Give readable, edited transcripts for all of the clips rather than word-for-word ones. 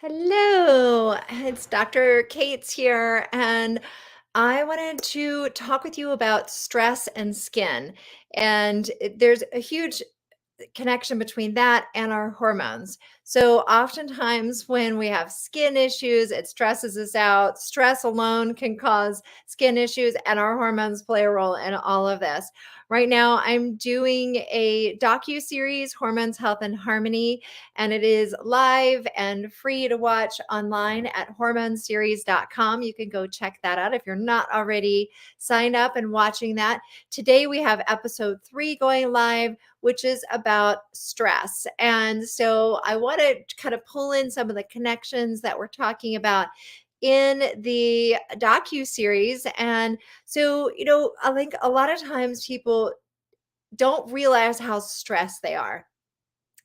Hello, it's Dr. Kate's here, and I wanted to talk with you about stress and skin. There's a huge connection between that and our hormones. So, oftentimes, when we have skin issues, it stresses us out. Stress alone can cause skin issues, and our hormones play a role in all of this. Right now, I'm doing a docu-series, Hormones, Health, and Harmony, and it is live and free to watch online at hormoneseries.com. You can go check that out if you're not already signed up and watching that. Today, we have episode 3 going live, which is about stress. And so I want to kind of pull in some of the connections that we're talking about in the docu series. And so, I think a lot of times people don't realize how stressed they are.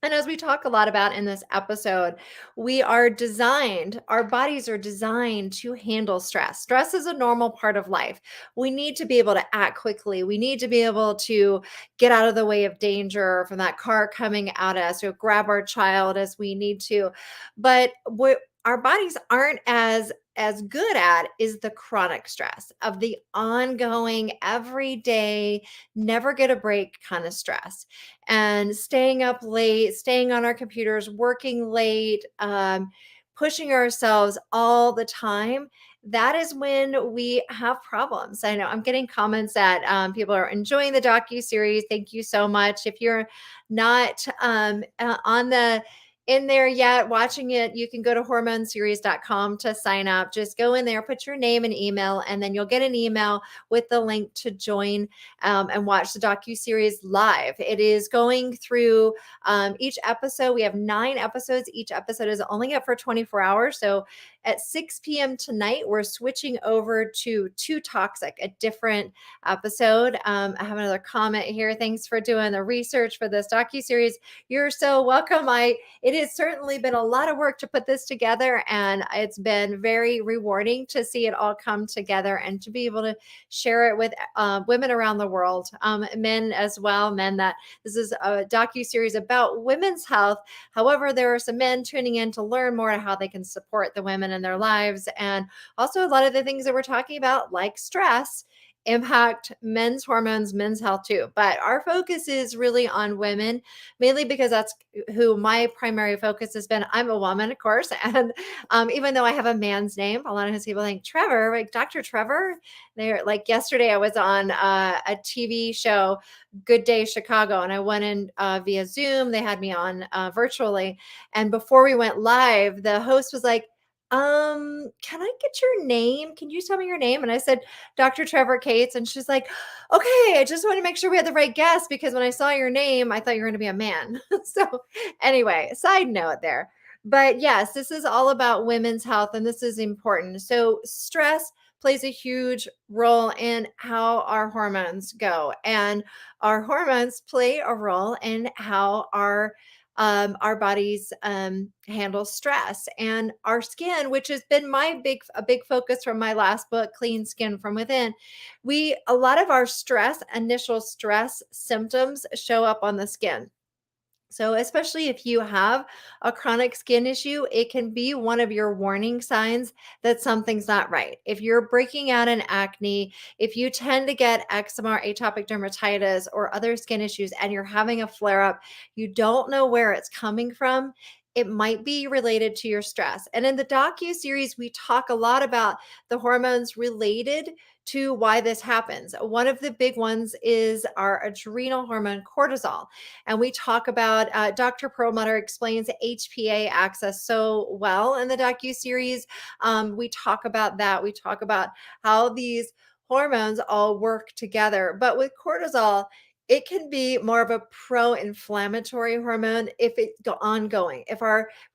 And as we talk a lot about in this episode, our bodies are designed to handle stress. Stress is a normal part of life. We need to be able to act quickly. We need to be able to get out of the way of danger from that car coming at us or grab our child as we need to. But what our bodies aren't as good at is the chronic stress of the ongoing, everyday, never get a break kind of stress and staying up late, staying on our computers, working late, pushing ourselves all the time. That is when we have problems. I know I'm getting comments that people are enjoying the docu series. Thank you so much. If you're not on the in there yet watching it, you can go to hormoneseries.com to sign up. Just go in there, put your name and email, and then you'll get an email with the link to join and watch the docu-series live. It is going through each episode. We have 9 episodes. Each episode is only up for 24 hours. So at 6 p.m. tonight, we're switching over to Too Toxic, a different episode. I have another comment here. Thanks for doing the research for this docu-series. You're so welcome. It has certainly been a lot of work to put this together, and it's been very rewarding to see it all come together and to be able to share it with women around the world, men as well. Men that this is a docu series about women's health. However, there are some men tuning in to learn more on how they can support the women in their lives, and also a lot of the things that we're talking about, like stress, impact men's hormones, men's health too. But our focus is really on women, mainly because that's who my primary focus has been. I'm a woman, of course, and even though I have a man's name, a lot of people think Trevor, like Dr. Trevor. They're like yesterday, I was on a TV show, Good Day Chicago, and I went in via Zoom. They had me on virtually, and before we went live, the host was like, can I get your name? Can you tell me your name? And I said, Dr. Trevor Cates. And she's like, okay, I just want to make sure we had the right guest because when I saw your name, I thought you were going to be a man. So, anyway, side note there. But yes, this is all about women's health and this is important. So, stress plays a huge role in how our hormones go, and our hormones play a role in how our bodies handle stress, and our skin, which has been a big focus from my last book, Clean Skin from Within. We a lot of our initial stress symptoms show up on the skin. So, especially if you have a chronic skin issue, it can be one of your warning signs that something's not right. If you're breaking out in acne, if you tend to get eczema, or atopic dermatitis, or other skin issues, and you're having a flare up, you don't know where it's coming from. It might be related to your stress. And in the docu series, we talk a lot about the hormones related to why this happens. One of the big ones is our adrenal hormone, cortisol. And we talk about Dr. Perlmutter explains HPA axis so well in the docu series. We talk about that. We talk about how these hormones all work together. But with cortisol, it can be more of a pro-inflammatory hormone if it's ongoing. If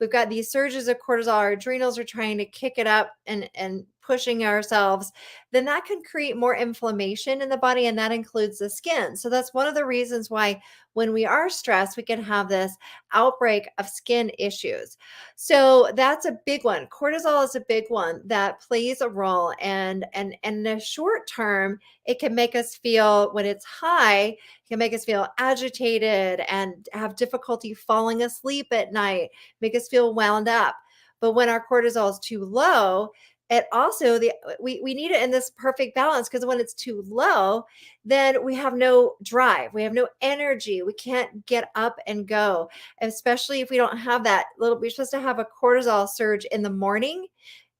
we've got these surges of cortisol, our adrenals are trying to kick it up and pushing ourselves, then that can create more inflammation in the body, and that includes the skin. So that's one of the reasons why when we are stressed, we can have this outbreak of skin issues. So that's a big one. Cortisol is a big one that plays a role, and in the short term, it can make us feel, when it's high, it can make us feel agitated and have difficulty falling asleep at night, make us feel wound up. But when our cortisol is too low, it also we need it in this perfect balance, because when it's too low, then we have no drive, we have no energy, we can't get up and go, especially if we don't have that little, we're supposed to have a cortisol surge in the morning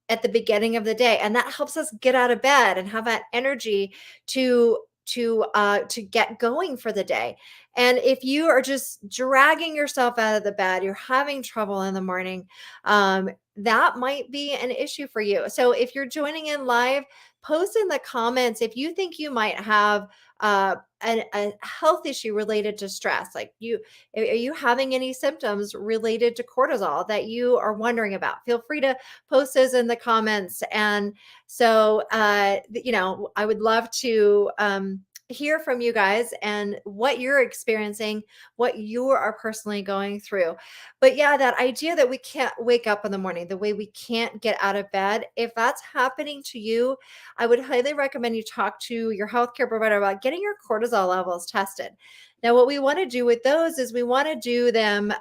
at the beginning of the day, and that helps us get out of bed and have that energy to get going for the day. And if you are just dragging yourself out of the bed, you're having trouble in the morning, that might be an issue for you. So if you're joining in live, post in the comments if you think you might have a health issue related to stress. Like, are you having any symptoms related to cortisol that you are wondering about? Feel free to post those in the comments. And so, I would love to hear from you guys and what you're experiencing, what you are personally going through. But yeah, that idea that we can't wake up in the morning, the way we can't get out of bed, if that's happening to you, I would highly recommend you talk to your healthcare provider about getting your cortisol levels tested. Now, what we want to do with those is we want to do them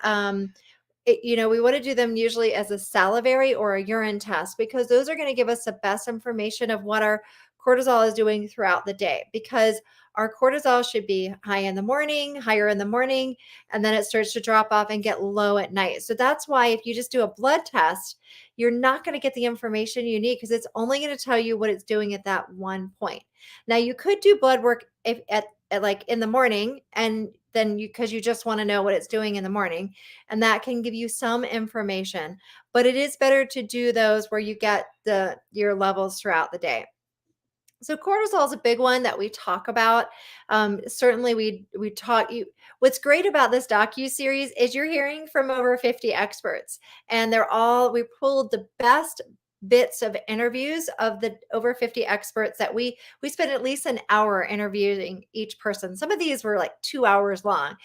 we want to do them usually as a salivary or a urine test, because those are going to give us the best information of what our cortisol is doing throughout the day. Because our cortisol should be high in the morning, higher in the morning, and then it starts to drop off and get low at night. So that's why if you just do a blood test, you're not going to get the information you need, because it's only going to tell you what it's doing at that one point. Now, you could do blood work if at like in the morning, and then because you just want to know what it's doing in the morning, and that can give you some information. But it is better to do those where you get your levels throughout the day. So cortisol is a big one that we talk about. Certainly, we talk. What's great about this docu series is you're hearing from over 50 experts, and we pulled the best bits of interviews of the over 50 experts that we spent at least an hour interviewing each person. Some of these were like 2 hours long,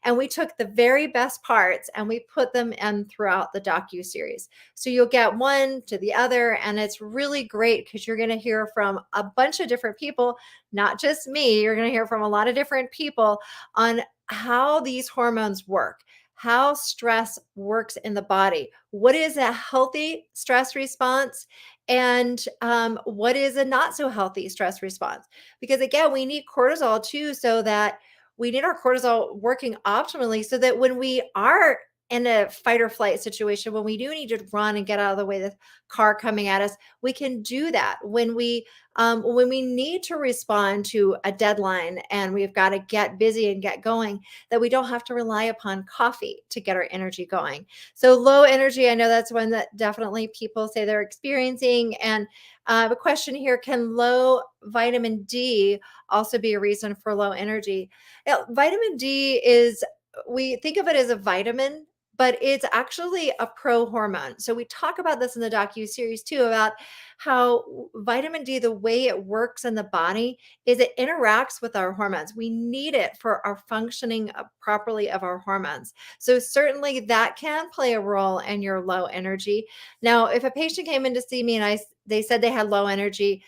and we took the very best parts and we put them in throughout the docu series. So you'll get one to the other, and it's really great because you're going to hear from a bunch of different people, not just me. You're going to hear from a lot of different people on how these hormones work, how stress works in the body, what is a healthy stress response, and what is a not so healthy stress response. Because again, we need cortisol too, so that we need our cortisol working optimally, so that when we are in a fight or flight situation, when we do need to run and get out of the way of the car coming at us, we can do that. When we need to respond to a deadline and we've got to get busy and get going, that we don't have to rely upon coffee to get our energy going. So low energy, I know that's one that definitely people say they're experiencing. And I have a question here: can low vitamin D also be a reason for low energy? Vitamin D we think of it as a vitamin, but it's actually a pro-hormone. So we talk about this in the docu-series too, about how vitamin D, the way it works in the body, is it interacts with our hormones. We need it for our functioning properly of our hormones. So certainly that can play a role in your low energy. Now, if a patient came in to see me and they said they had low energy,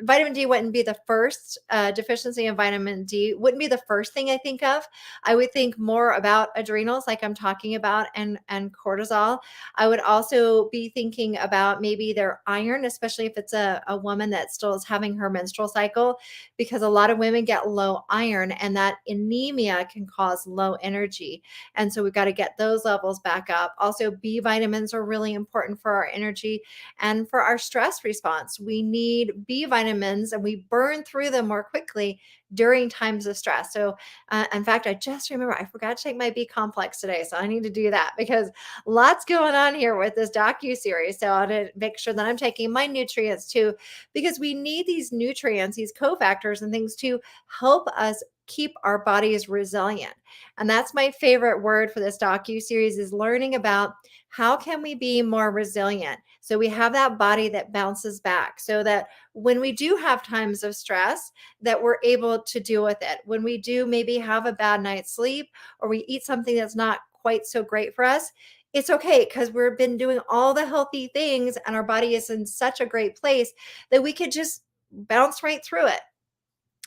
vitamin D wouldn't be the first deficiency in vitamin D wouldn't be the first thing I think of. I would think more about adrenals, like I'm talking about, and cortisol. I would also be thinking about maybe their iron, especially if it's a woman that still is having her menstrual cycle, because a lot of women get low iron, and that anemia can cause low energy. And so we've got to get those levels back up. Also, B vitamins are really important for our energy and for our stress response. We need B vitamins, and we burn through them more quickly during times of stress. So, in fact, I just remember I forgot to take my B complex today. So I need to do that, because lots going on here with this docu-series. So I want to make sure that I'm taking my nutrients too, because we need these nutrients, these cofactors and things to help us keep our bodies resilient. And that's my favorite word for this docu-series, is learning about how can we be more resilient, so we have that body that bounces back, so that when we do have times of stress, that we're able to deal with it. When we do maybe have a bad night's sleep, or we eat something that's not quite so great for us, it's okay, because we've been doing all the healthy things and our body is in such a great place that we could just bounce right through it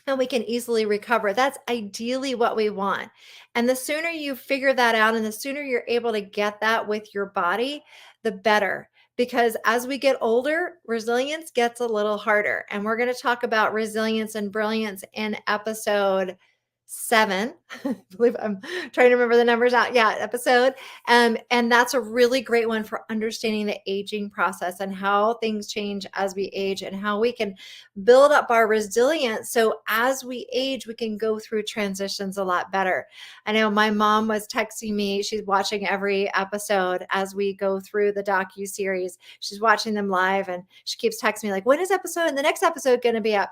and we can easily recover. That's ideally what we want. And the sooner you figure that out, and the sooner you're able to get that with your body, the better. Because as we get older, resilience gets a little harder. And we're going to talk about resilience and brilliance in episode 7. I believe I'm trying to remember the numbers out. Yeah, episode. And that's a really great one for understanding the aging process and how things change as we age and how we can build up our resilience. So as we age, we can go through transitions a lot better. I know my mom was texting me. She's watching every episode as we go through the docu-series. She's watching them live and she keeps texting me like, when is episode and the next episode going to be up?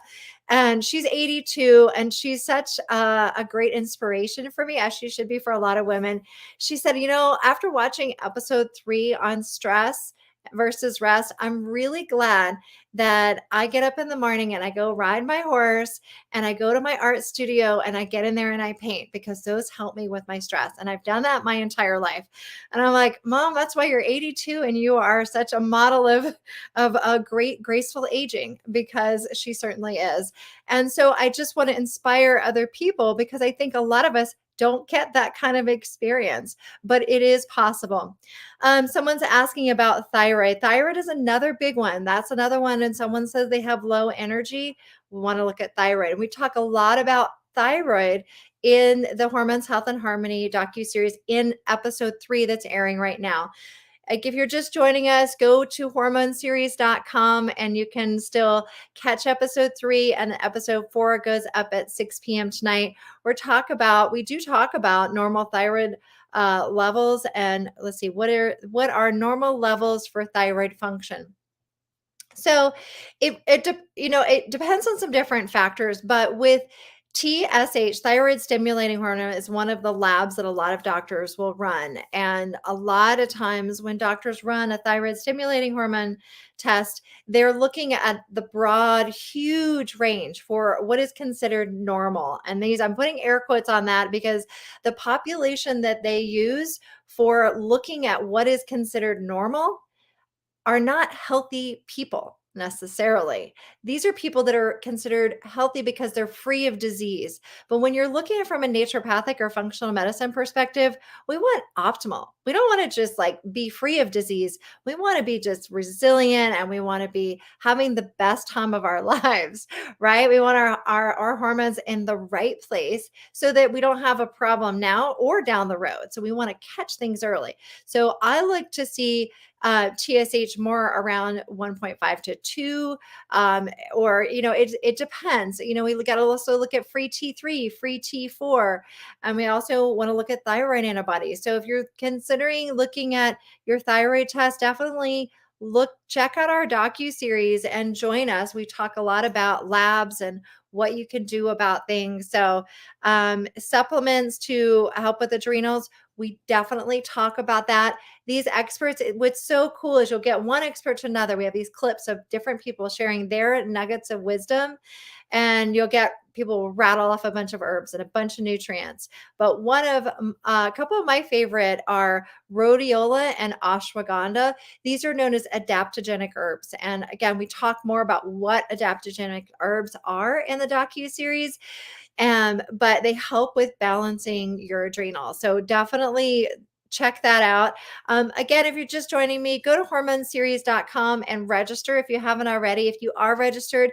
And she's 82 and she's such a great inspiration for me, as she should be for a lot of women. She said, after watching episode 3 on stress versus rest, I'm really glad that I get up in the morning and I go ride my horse and I go to my art studio and I get in there and I paint, because those help me with my stress. And I've done that my entire life. And I'm like, Mom, that's why you're 82 and you are such a model of a great graceful aging, because she certainly is. And so I just want to inspire other people, because I think a lot of us don't get that kind of experience, but it is possible. Someone's asking about thyroid. Thyroid is another big one. That's another one. And someone says they have low energy. We want to look at thyroid. And we talk a lot about thyroid in the Hormones, Health, and Harmony docuseries in episode 3 that's airing right now. Like, if you're just joining us, go to hormoneseries.com and you can still catch episode 3, and episode 4 goes up at 6 p.m. tonight. We do talk about normal thyroid levels, and let's see, what are normal levels for thyroid function. So it depends on some different factors, but with TSH, thyroid stimulating hormone, is one of the labs that a lot of doctors will run. And a lot of times when doctors run a thyroid stimulating hormone test, they're looking at the broad, huge range for what is considered normal. And I'm putting air quotes on that because the population that they use for looking at what is considered normal are not healthy people necessarily. These are people that are considered healthy because they're free of disease. But when you're looking at it from a naturopathic or functional medicine perspective, we want optimal. We don't want to just like be free of disease. We want to be just resilient, and we want to be having the best time of our lives, right? We want our hormones in the right place so that we don't have a problem now or down the road. So we want to catch things early. So I like to see TSH more around 1.5 to 2, or it depends. We got to also look at free T3, free T4, and we also want to look at thyroid antibodies. So if you're considering looking at your thyroid test, definitely check out our docu-series and join us. We talk a lot about labs and what you can do about things. So supplements to help with adrenals, we definitely talk about that. These experts, what's so cool is you'll get one expert to another. We have these clips of different people sharing their nuggets of wisdom, and you'll get people rattle off a bunch of herbs and a bunch of nutrients. But a couple of my favorite are rhodiola and ashwagandha. These are known as adaptogenic herbs. And again, we talk more about what adaptogenic herbs are in the docu-series. But they help with balancing your adrenal. So definitely check that out. Again, if you're just joining me, go to hormoneseries.com and register if you haven't already. If you are registered,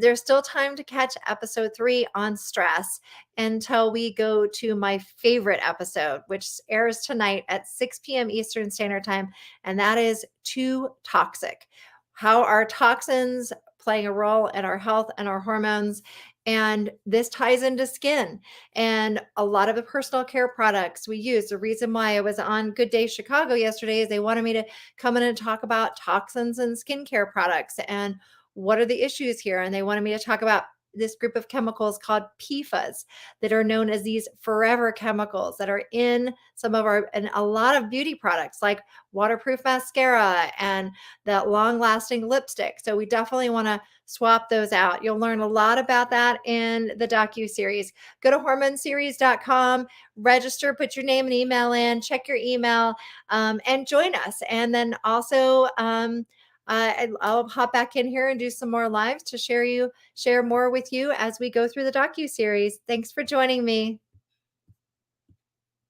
there's still time to catch episode 3 on stress until we go to my favorite episode, which airs tonight at 6 p.m. Eastern Standard Time. And that is Too Toxic. How are toxins playing a role in our health and our hormones? And this ties into skin and a lot of the personal care products we use. The reason why I was on Good Day Chicago yesterday is they wanted me to come in and talk about toxins and skincare products and what are the issues here. And they wanted me to talk about this group of chemicals called PFAS that are known as these forever chemicals that are in and a lot of beauty products like waterproof mascara and that long lasting lipstick. So we definitely want to swap those out. You'll learn a lot about that in the docu-series. Go to hormoneseries.com, register, put your name and email in, check your email, and join us. And then also, I'll hop back in here and do some more lives to share more with you as we go through the docu-series. Thanks for joining me.